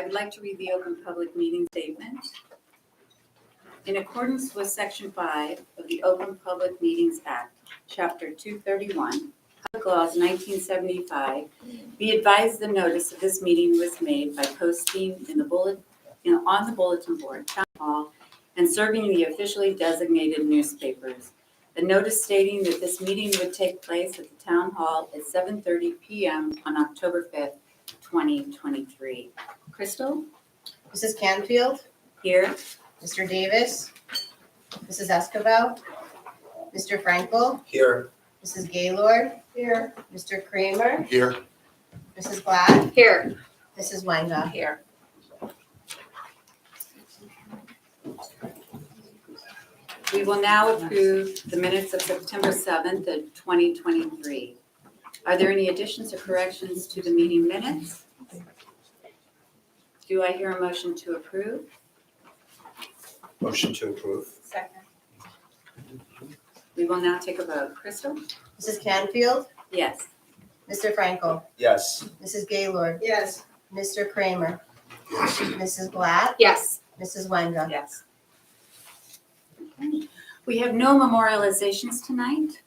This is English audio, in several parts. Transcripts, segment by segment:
would like to read the open public meeting statement. In accordance with Section 5 of the Open Public Meetings Act, Chapter 231, Public Laws 1975, be advised the notice of this meeting was made by posting on the bulletin board, town hall, and serving the officially designated newspapers. A notice stating that this meeting would take place at the town hall at 7:30 p.m. on October 5th, 2023. Crystal? Mrs. Canfield, Here. Mr. Davis, Mrs. Escobar, Mr. Frankel, Here. Mrs. Gaylord, here, Mr. Kramer, Here. Mrs. Blatt, Here. Mrs. Wenga. Here. We will now approve the minutes of September 7th of 2023. Are there any additions or corrections to the meeting minutes? Do I hear a motion to approve? Motion to approve. Second. We will now take a vote. Crystal? Mrs. Canfield, Yes. Mr. Frankel, Yes. Mrs. Gaylord, Yes. Mr. Kramer, Yes. Mrs. Blatt, Yes. Mrs. Wenga. Yes. We have no memorializations tonight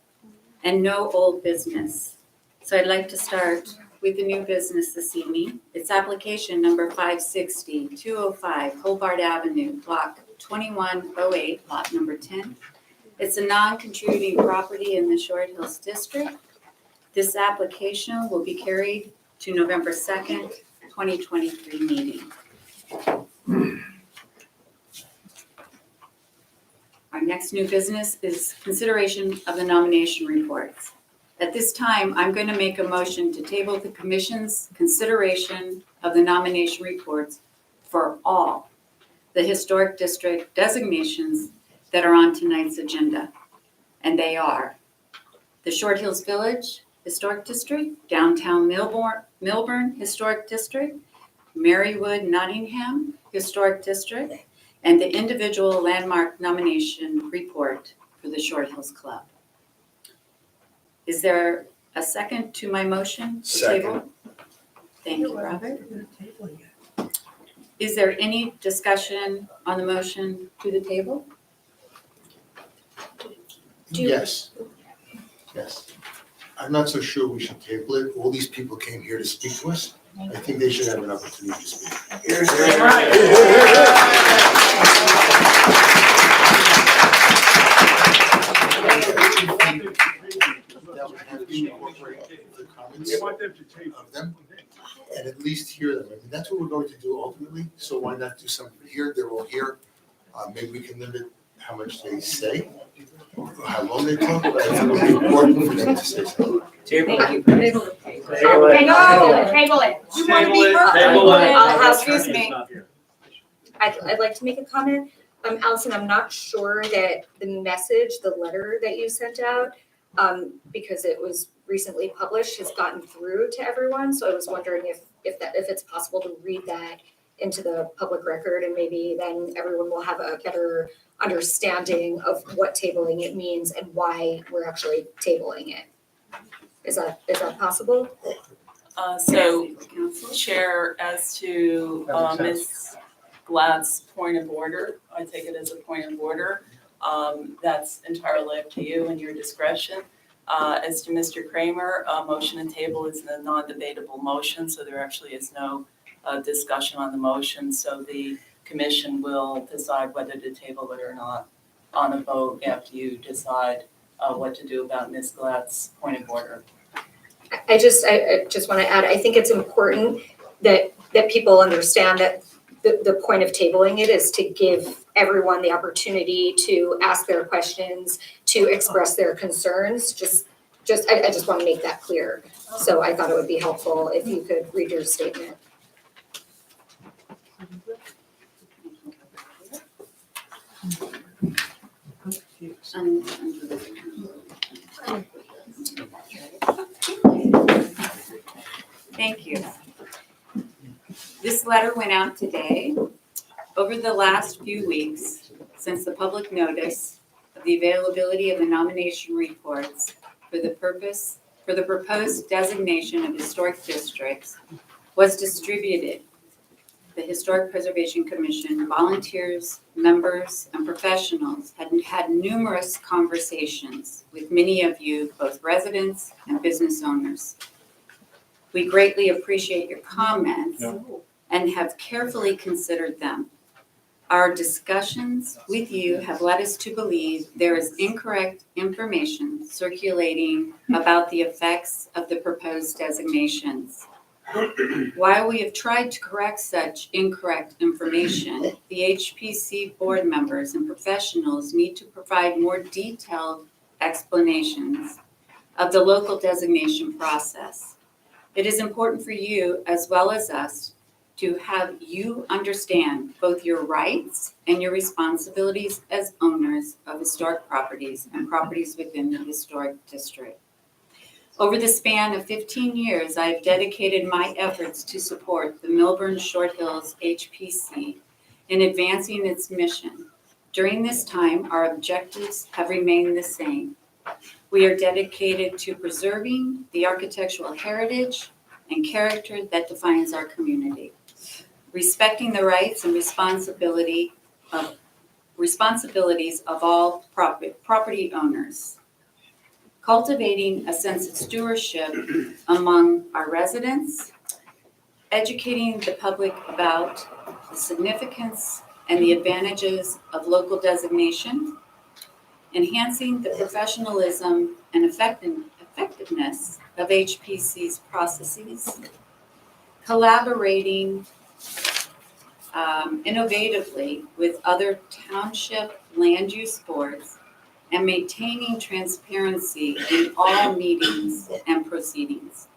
and no old business. So I'd like to start with the new business this evening. It's application number 560-205 Hobart Avenue, block 2108, lot number 10. It's a non-contributing property in the Short Hills District. This application will be carried to November 2nd, 2023 meeting. Our next new business is consideration of the nomination reports. At this time, I'm going to make a motion to table the commission's consideration of the nomination reports for all the historic district designations that are on tonight's agenda. And they are the Short Hills Village Historic District, Downtown Milburn Historic District, Marywood Nottingham Historic District, and the individual landmark nomination report for the Short Hills Club. Is there a second to my motion to table? Thank you, Robert. Is there any discussion on the motion to the table? Yes. Yes. I'm not so sure we should table it. All these people came here to speak to us. I think they should have an opportunity to speak. That would have to incorporate the comments of them and at least hear them. I mean, that's what we're going to do ultimately. So why not do something here? They're all here. Maybe we can limit how much they say, or how long they talk, but I think it would be important for them to say something. Table it. Table it. Table it. You want to be heard? Table it. Excuse me. I'd like to make a comment. Allison, I'm not sure that the message, the letter that you sent out, because it was recently published, has gotten through to everyone. So I was wondering if it's possible to read that into the public record, and maybe then everyone will have a better understanding of what tabling it means and why we're actually tabling it. Is that possible? So, Chair, as to Ms. Gladd's point of order, I take it as a point of order. That's entirely up to you and your discretion. As to Mr. Kramer, motion to table is a non-debatable motion, so there actually is no discussion on the motion. So the commission will decide whether to table it or not on a vote after you decide what to do about Ms. Gladd's point of order. I just want to add, I think it's important that people understand that the point of tabling it is to give everyone the opportunity to ask their questions, to express their concerns. I just want to make that clear. So I thought it would be helpful if you could read your statement. Thank you. This letter went out today. Over the last few weeks, since the public notice of the availability of the nomination reports for the proposed designation of historic districts was distributed, the Historic Preservation Commission, volunteers, members, and professionals had numerous conversations with many of you, both residents and business owners. We greatly appreciate your comments and have carefully considered them. Our discussions with you have led us to believe there is incorrect information circulating about the effects of the proposed designations. While we have tried to correct such incorrect information, the HPC board members and professionals need to provide more detailed explanations of the local designation process. It is important for you, as well as us, to have you understand both your rights and your responsibilities as owners of historic properties and properties within the historic district. Over the span of 15 years, I have dedicated my efforts to support the Millburn Short Hills HPC in advancing its mission. During this time, our objectives have remained the same. We are dedicated to preserving the architectural heritage and character that defines our community, respecting the rights and responsibilities of all property owners, cultivating a sense of stewardship among our residents, educating the public about the significance and the advantages of local designation, enhancing the professionalism and effectiveness of HPC's processes, collaborating innovatively with other township land use boards, and maintaining transparency in all meetings and proceedings.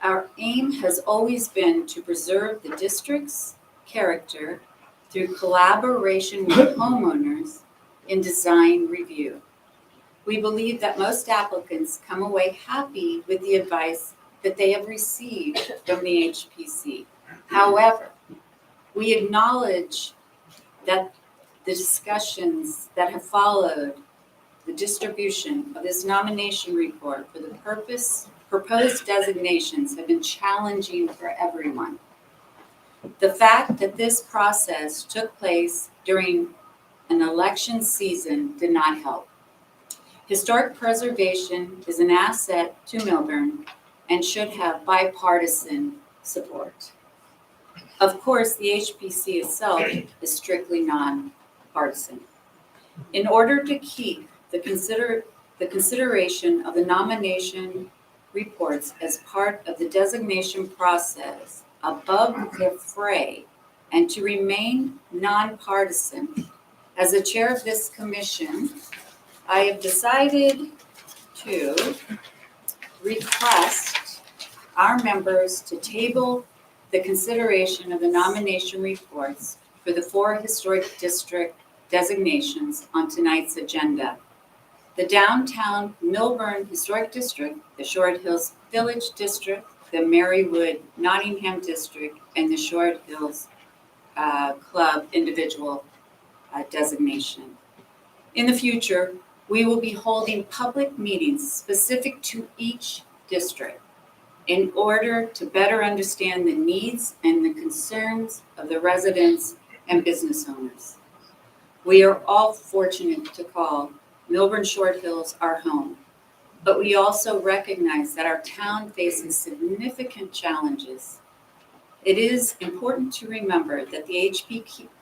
Our aim has always been to preserve the district's character through collaboration with homeowners in design review. We believe that most applicants come away happy with the advice that they have received from the HPC. However, we acknowledge that the discussions that have followed the distribution of this nomination report for the proposed designations have been challenging for everyone. The fact that this process took place during an election season did not help. Historic preservation is an asset to Millburn and should have bipartisan support. Of course, the HPC itself is strictly nonpartisan. In order to keep the consideration of the nomination reports as part of the designation process above the fray and to remain nonpartisan, as the chair of this commission, I have decided to request our members to table the consideration of the nomination reports for the 4 historic district designations on tonight's agenda. The Downtown Millburn Historic District, the Short Hills Village District, the Marywood Nottingham District, and the Short Hills Club individual designation. In the future, we will be holding public meetings specific to each district in order to better understand the needs and the concerns of the residents and business owners. We are all fortunate to call Millburn Short Hills our home, but we also recognize that our town faces significant challenges. It is important to remember that the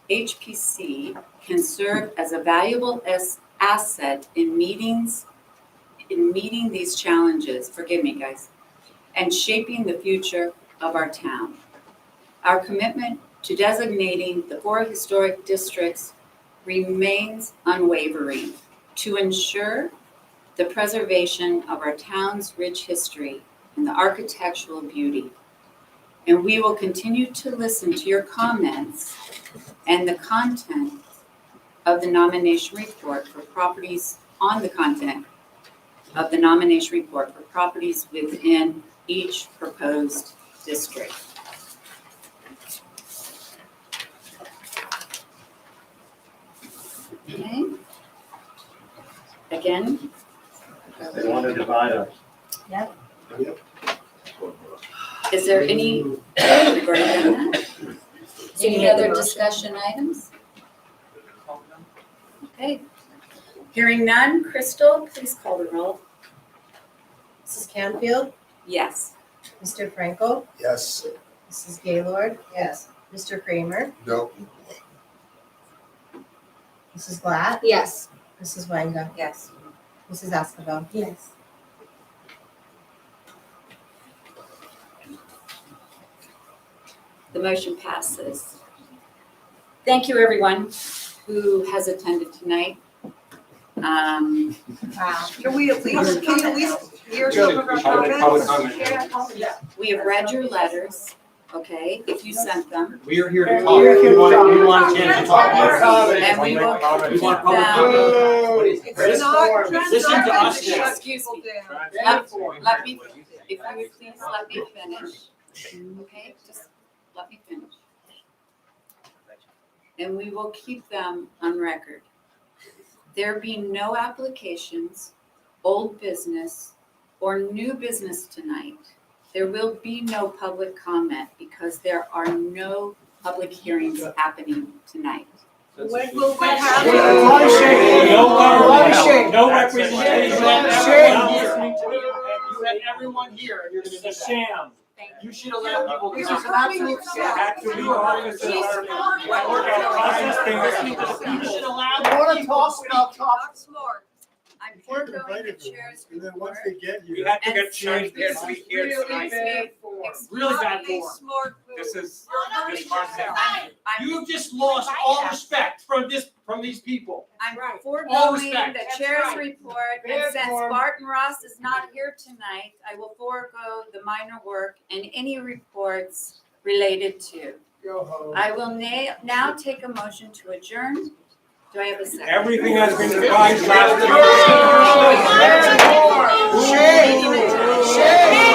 HPC can serve as a valuable asset in meeting these challenges, forgive me guys, and shaping the future of our town. Our commitment to designating the 4 historic districts remains unwavering to ensure the preservation of our town's rich history and the architectural beauty. And we will continue to listen to your comments and the content of the nomination report for properties within each proposed district. Okay. Again, They want to divide us. is there any regarding that? Any other discussion items? Okay. Hearing none, Crystal, please call the roll. Mrs. Canfield, Yes. Mr. Frankel, Yes. Mrs. Gaylord. Yes. Mr. Kramer, No. Mrs. Blatt, Yes. Mrs. Wanga, Yes. Mrs. Escobar. Yes. The motion passes. Thank you, everyone who has attended tonight. Wow. Can we at least hear some of our comments? We have read your letters, okay, if you sent them. We are here to talk. We want a chance to talk. And we will We keep want them. public comment. It's not Listen to us transparent. now. Excuse me. People down. Let me, if you would please let me finish, okay, just let me finish. And we will keep them on record. There being no applications, old business, or new business tonight, there will be no public comment because there are no public hearings happening tonight. When will we have? No representation. You had everyone here, and you're gonna do It's a that. sham. You should allow people to This talk. is an absolute Actually, You should allow people to speak. Talk smart. I'm foregoing the chair's And then once report. they get We here. have to And get changed excuse every me, year Really tonight. bad form. Really bad Not be form. smart. This is, You're this hurting part yourself. I'm You've just lost all respect from these people. I'm Right. All foregoing respect. the That's chair's right. report, and Bad since form. Barton Ross is not here tonight, I will forego the minor work and any reports related to. Go home. I will now take a motion to adjourn. Do I have a second? everything has been revised last week. Shame. Shame.